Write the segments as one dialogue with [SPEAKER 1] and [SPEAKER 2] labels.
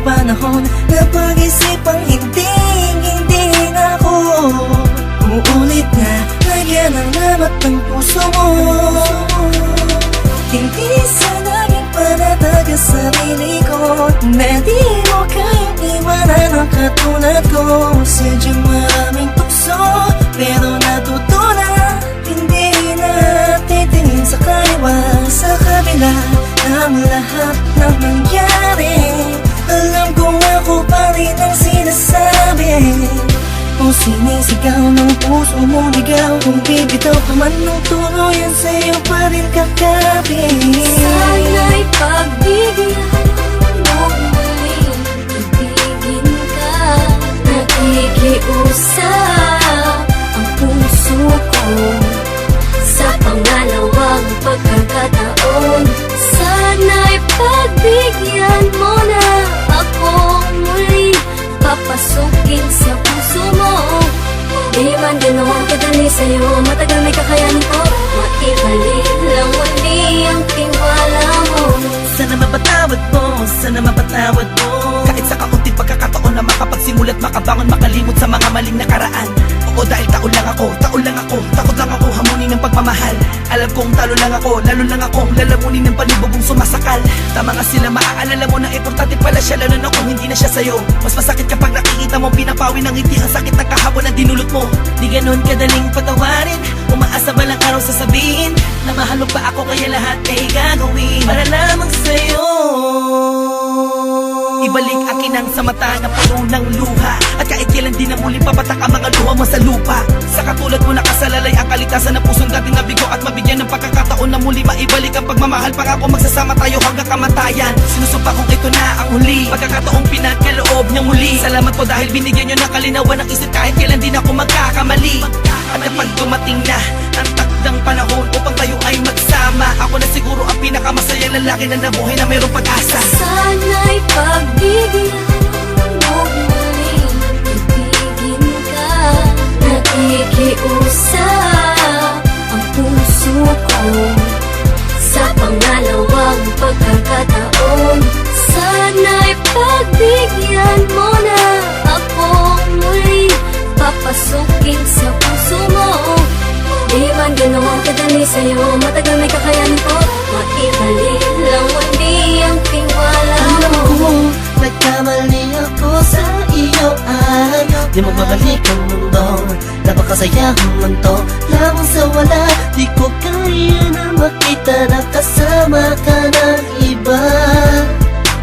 [SPEAKER 1] panahon na pag-isipang hindi na ako uulit na lagyan ng lamat ng puso mo. Hindi sa naging panatag sa sarili ko na di mo kayang iwanan ang katulad ko. Sadyang maraming tukso pero natutunan hindi na titingin sa kaliwa. Sa kabila ng lahat ng nangyari, alam kong ako pa rin ang sinasabi. Kung sinisigaw ng puso mo ligaw, kung bibitaw ka man ng tuluyan, sa'yo pa rin kakapit.
[SPEAKER 2] Sana'y pagbigyan mo muling ibigin ka. Nakikiusap ang puso ko sa pangalawang pagkakataon. Sana'y pagbigyan mo na ako muli, papasukin sa puso mo. Di man ganoon kadali sa'yo, matagal may kakayanin ko. Maibalik lang muli ang tiwala mo.
[SPEAKER 1] Sana mapatawad mo, sana mapatawad mo.
[SPEAKER 3] Kahit sa kaunting pagkakataon na makapagsimulat, makabangon, makalimot sa mga maling nakaraan. Oo, dahil taon lang ako, takot lang ako hamunin ng pagmamahal. Alam kong talo lang ako, lalo lang akong lalamunin ng panibugong sumasakal. Tama nga sila, maaalala mo na importante pala siya, lalo na kung hindi na siya sa'yo. Mas masakit kapag nakikita mo pinapawi ng ngiti ang sakit ng kahapon na dinulot mo. Di ganun kadaling patawarin, umaasa balang araw sasabihin na mahal mo pa ako, kaya lahat ay gagawin para lamang sa'yo. Ibalik akin ang sa mata na puno ng luha, at kahit kailan di na muli papatak ang mga luha mo sa lupa. Sa katulad mo nakasalalay ang kalitasan ng pusong dating nabigo, at mabigyan ng pagkakataon na muli maibalik ang pagmamahal. Pangako magsasama tayo hanggang kamatayan. Sinusumpa kong ito na ang huli, pagkakataong pinagkaloob niya muli. Salamat po dahil binigyan niyo ng kalinawan ng isip, kahit kailan di na ako magkakamali. At kapag dumating na ang takdang panahon upang tayo ay magsama, ako na siguro ang pinakamasayang lalaki na nabuhay na mayroong pag-asa.
[SPEAKER 2] Sana'y pagbigyan mo muling ibigin ka. Nakikiusap ang puso ko sa pangalawang pagkakataon. Sana'y pagbigyan mo na ako muli, papasukin sa puso mo. Di man ganoon kadali sa'yo, matagal may kakayanin ko. Maibalik lang muli ang tiwala mo.
[SPEAKER 1] Alam ko, nagkamali ako sa iyo ay di mo mabalik ang mundo. Napakasayang mundo lamang sa wala. Di ko kaya na makita na kasama ka ng iba.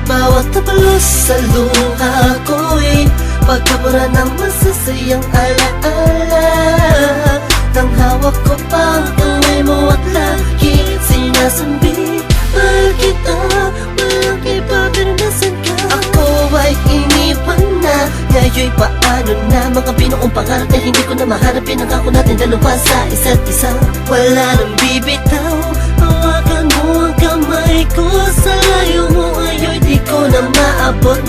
[SPEAKER 1] Bawat tapalos sa luha ko'y pagkabura ng masasayang alaala. Nang hawak ko pang kamay mo at lagi sinasambi, mahal kita, walang iba pero nasan ka? Ako ay iniwan na, ngayon'y paano na? Mga binuong pangarap na hindi ko na maharap, pinangako natin dalawa sa isa't isa. Wala nang bibitaw, hawakan mo ang kamay ko. Sa layo mo ayo'y di ko na maabot.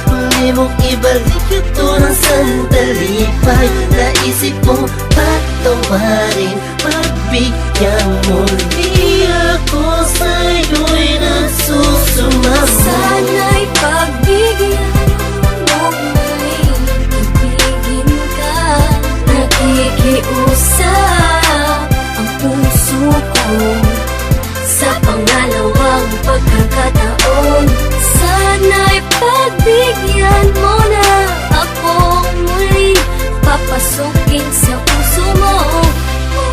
[SPEAKER 1] Muli mong ibalik ito ng sandali pa'y naisip mo patawarin, pagbigyan muli ako sa'yo'y nagsusumama.
[SPEAKER 2] Sana'y pagbigyan mo muling ibigin ka. Nakikiusap ang puso ko sa pangalawang pagkakataon. Sana'y pagbigyan mo na ako muli, papasukin sa puso mo.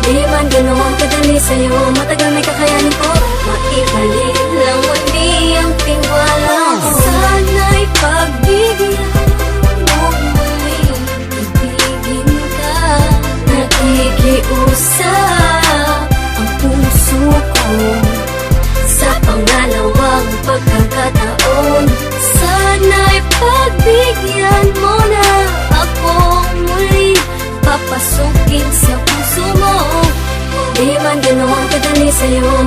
[SPEAKER 2] Di man ganoon kadali sa'yo, matagal may kakayanin ko. Maibalik lang muli ang tiwala mo. Sana'y pagbigyan mo muling ibigin ka. Nakikiusap ang puso ko sa pangalawang pagkakataon. Sana'y pagbigyan mo na ako muli, papasukin sa puso mo. Di man ganoon kadali sa'yo,